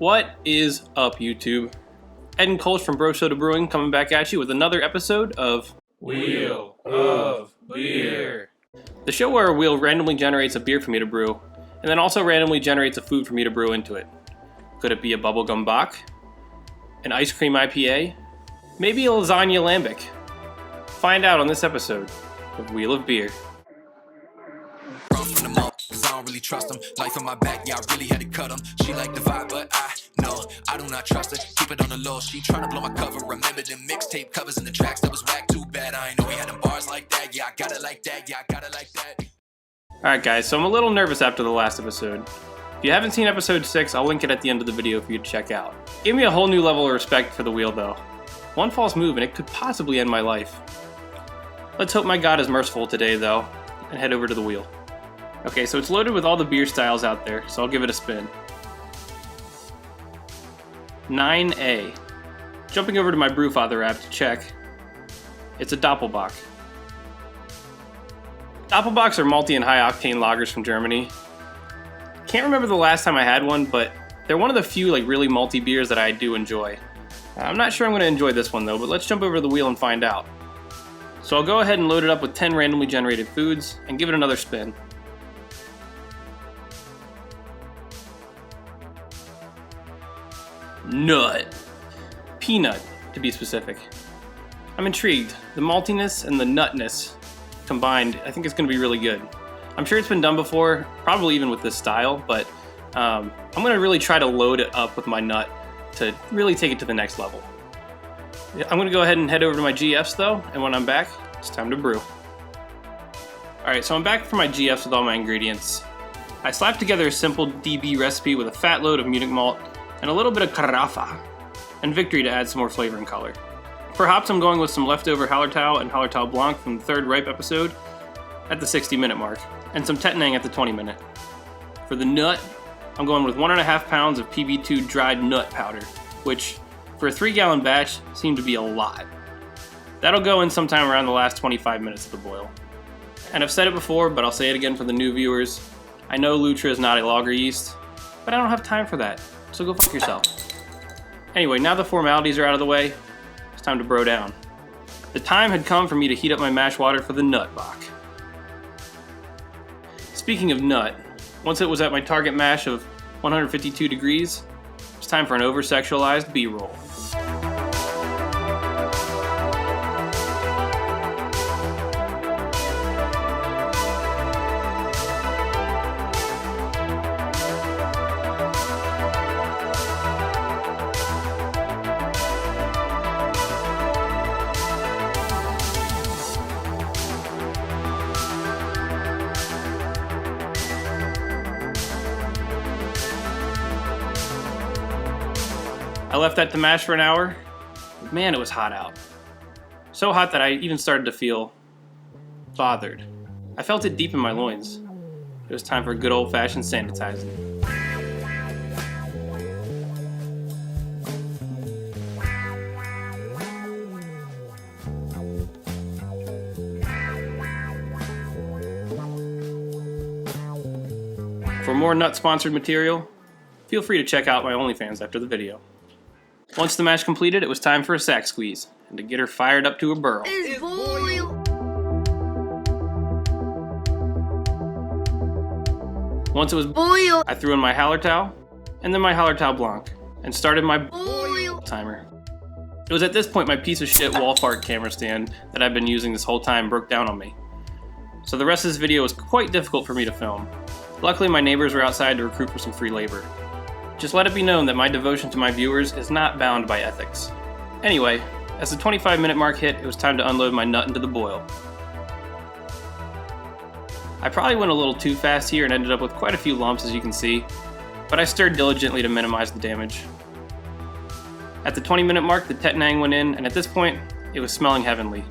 What is up, YouTube? Ed and Cole from Bro Soda Brewing coming back at you with another episode of Wheel of Beer. The show where a wheel randomly generates a beer for me to brew, and then also randomly generates a food for me to brew into it. Could it be a bubblegum bock? An ice cream IPA? Maybe a lasagna lambic? Find out on this episode of Wheel of Beer. I don't really trust them. Life on my back, yeah, I really had to cut them. She like the vibe, but I do not trust her. Keep it on the low, she tryna blow my cover. Remember them mixtape covers and the tracks that was whack, too bad. I ain't know we had them bars like that, yeah, I got it like that, yeah, I got it like that. Alright guys, so I'm a little nervous after the last episode. If you haven't seen episode 6, I'll link it at the end of the video for you to check out. Gave me a whole new level of respect for the wheel though. One false move and it could possibly end my life. Let's hope my God is merciful today though, and head over to the wheel. Okay, so it's loaded with all the beer styles out there, so I'll give it a spin. 9A. Jumping over to my Brewfather app to check. It's a Doppelbock. Doppelbocks are malty and high-octane lagers from Germany. Can't remember the last time I had one, but they're one of the few really malty beers that I do enjoy. I'm not sure I'm going to enjoy this one though, but let's jump over to the wheel and find out. So I'll go ahead and load it up with 10 randomly generated foods and give it another spin. Nut. Peanut, to be specific. I'm intrigued. The maltiness and the nutness combined, I think it's going to be really good. I'm sure it's been done before, probably even with this style, but I'm going to really try to load it up with my nut to really take it to the next level. I'm going to go ahead and head over to my GFs though, and when I'm back, it's time to brew. Alright, so I'm back for my GFs with all my ingredients. I slapped together a simple DB recipe with a fat load of Munich malt, and a little bit of Carafa, and Victory to add some more flavor and color. For hops, I'm going with some leftover Hallertau and Hallertau Blanc from the third ripe episode at the 60-minute mark, and some Tettnang at the 20-minute. For the nut, I'm going with 1.5 pounds of PB2 dried nut powder, which, for a 3-gallon batch, seemed to be a lot. That'll go in sometime around the last 25 minutes of the boil. And I've said it before, but I'll say it again for the new viewers. I know Lutra is not a lager yeast, but I don't have time for that. So go fuck yourself. Anyway, now the formalities are out of the way, it's time to bro down. The time had come for me to heat up my mash water for the nut bock. Speaking of nut, once it was at my target mash of 152 degrees, it's time for an over-sexualized B-roll. I left that to mash for an hour. Man, it was hot out. So hot that I even started to feel bothered. I felt it deep in my loins. It was time for good old-fashioned sanitizing. For more nut-sponsored material, feel free to check out my OnlyFans after the video. Once the mash completed, it was time for a sack squeeze, and to get her fired up to a burl. Once it was boiled, I threw in my Hallertau, and then my Hallertau Blanc, and started my boil timer. It was at this point my piece of shit wall fart camera stand that I've been using this whole time broke down on me. So the rest of this video was quite difficult for me to film. Luckily my neighbors were outside to recruit for some free labor. Just let it be known that my devotion to my viewers is not bound by ethics. Anyway, as the 25-minute mark hit, it was time to unload my nut into the boil. I probably went a little too fast here and ended up with quite a few lumps, as you can see, but I stirred diligently to minimize the damage. At the 20-minute mark, the Tettnang went in, and at this point, it was smelling heavenly,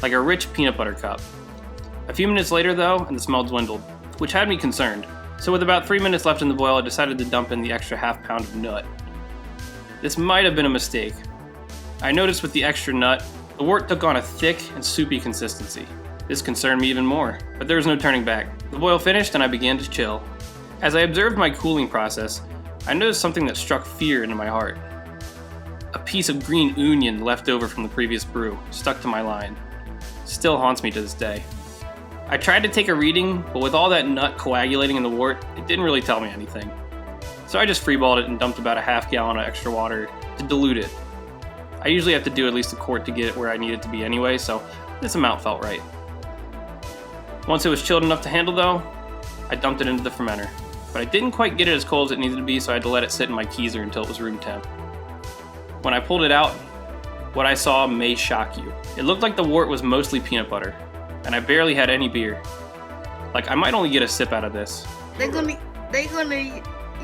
like a rich peanut butter cup. A few minutes later though, and the smell dwindled, which had me concerned. So with about 3 minutes left in the boil, I decided to dump in the extra half pound of nut. This might have been a mistake. I noticed with the extra nut, the wort took on a thick and soupy consistency. This concerned me even more, but there was no turning back. The boil finished and I began to chill. As I observed my cooling process, I noticed something that struck fear into my heart. A piece of green onion left over from the previous brew, stuck to my line. Still haunts me to this day. I tried to take a reading, but with all that nut coagulating in the wort, it didn't really tell me anything. So I just freeballed it and dumped about a half gallon of extra water to dilute it. I usually have to do at least a quart to get it where I need it to be anyway, so this amount felt right. Once it was chilled enough to handle though, I dumped it into the fermenter. But I didn't quite get it as cold as it needed to be, so I had to let it sit in my keezer until it was room temp. When I pulled it out, what I saw may shock you. It looked like the wort was mostly peanut butter, and I barely had any beer. Like, I might only get a sip out of this. They gonna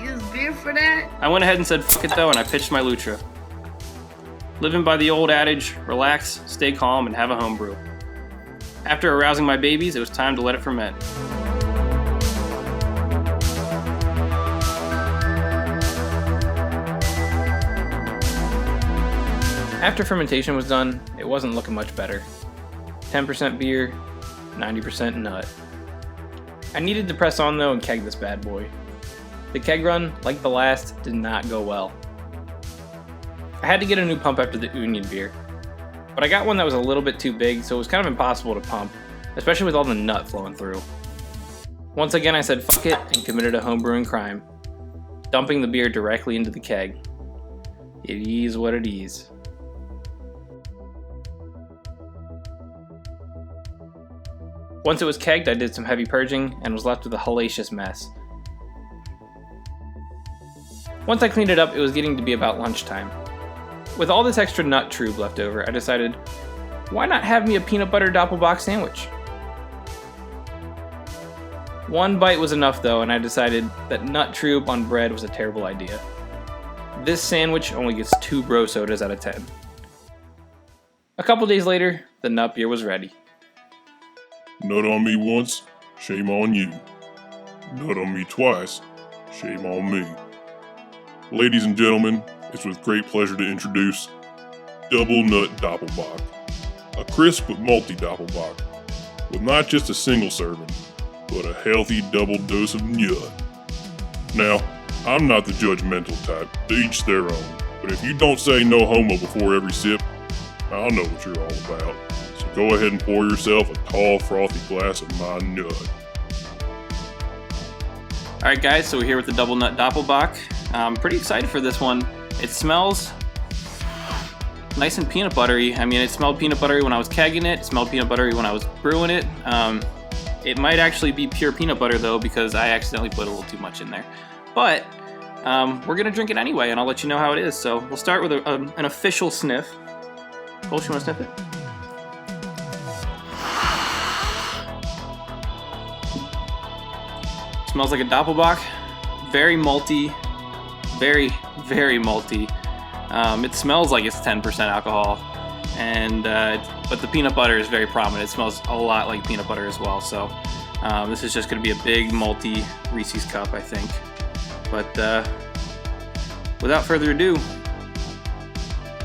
use beer for that? I went ahead and said fuck it though, and I pitched my Lutra. Living by the old adage, relax, stay calm, and have a home brew. After arousing my babies, it was time to let it ferment. After fermentation was done, it wasn't looking much better. 10% beer, 90% nut. I needed to press on though and keg this bad boy. The keg run, like the last, did not go well. I had to get a new pump after the onion beer, but I got one that was a little bit too big, so it was kind of impossible to pump, especially with all the nut flowing through. Once again I said fuck it and committed a homebrewing crime, dumping the beer directly into the keg. It is what it is. Once it was kegged, I did some heavy purging and was left with a hellacious mess. Once I cleaned it up, it was getting to be about lunchtime. With all this extra nut trube left over, I decided, why not have me a peanut butter doppelbock sandwich? One bite was enough though, and I decided that nut trube on bread was a terrible idea. This sandwich only gets 2 Bro Sodas out of 10. A couple days later, the nut beer was ready. Nut on me once, shame on you. Nut on me twice, shame on me. Ladies and gentlemen, it's with great pleasure to introduce Double Nut Doppelbock, a crisp but malty Doppelbock, with not just a single serving, but a healthy double dose of nut. Now, I'm not the judgmental type, to each their own, but if you don't say no homo before every sip, I'll know what you're all about. So go ahead and pour yourself a tall, frothy glass of my nut. Alright guys, so we're here with the Double Nut Doppelbock. I'm pretty excited for this one. It smells nice and peanut buttery. I mean, it smelled peanut buttery when I was kegging it. It smelled peanut buttery when I was brewing it. It might actually be pure peanut butter though, because I accidentally put a little too much in there. But we're gonna drink it anyway, and I'll let you know how it is. So we'll start with an official sniff. Colch, you wanna sniff it? Smells like a Doppelbock. Very malty. Very, very malty. It smells like it's 10% alcohol, and but the peanut butter is very prominent. It smells a lot like peanut butter as well. So this is just going to be a big malty Reese's cup, I think. But without further ado,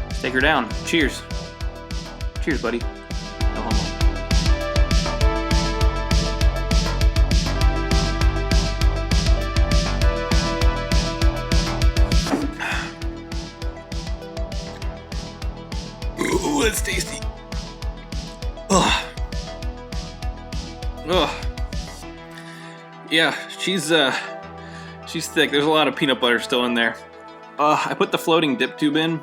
let's take her down. Cheers. Cheers, buddy. No homo. Ooh, that's tasty. Ugh. Ugh. Yeah, she's thick. There's a lot of peanut butter still in there. I put the floating dip tube in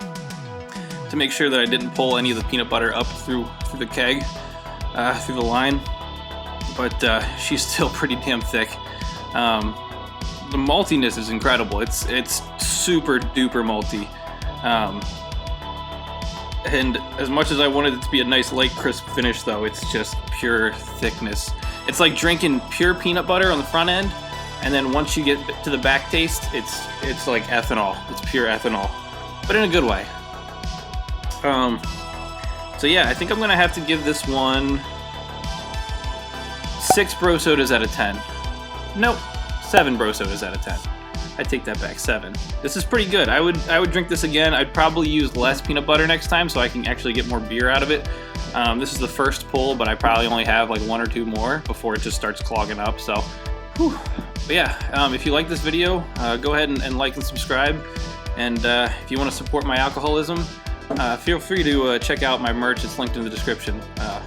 to make sure that I didn't pull any of the peanut butter up through the keg, through the line. But she's still pretty damn thick. The maltiness is incredible. It's super duper malty. And as much as I wanted it to be a nice light crisp finish though, it's just pure thickness. It's like drinking pure peanut butter on the front end, and then once you get to the back taste, it's like ethanol. It's pure ethanol, but in a good way. So yeah, I think I'm gonna have to give this one 6 Bro Sodas out of 10. Nope, 7 Bro Sodas out of 10. I take that back, 7. This is pretty good. I would drink this again. I'd probably use less peanut butter next time so I can actually get more beer out of it. This is the first pull, but I probably only have like 1 or 2 more before it just starts clogging up. So, whew. But yeah, if you like this video, go ahead and like and subscribe. And if you want to support my alcoholism, feel free to check out my merch. It's linked in the description.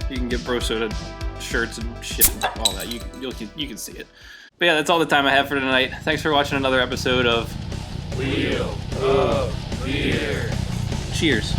You can get Bro Soda shirts and shit and all that. You can see it. But yeah, that's all the time I have for tonight. Thanks for watching another episode of Wheel of Beer. Cheers.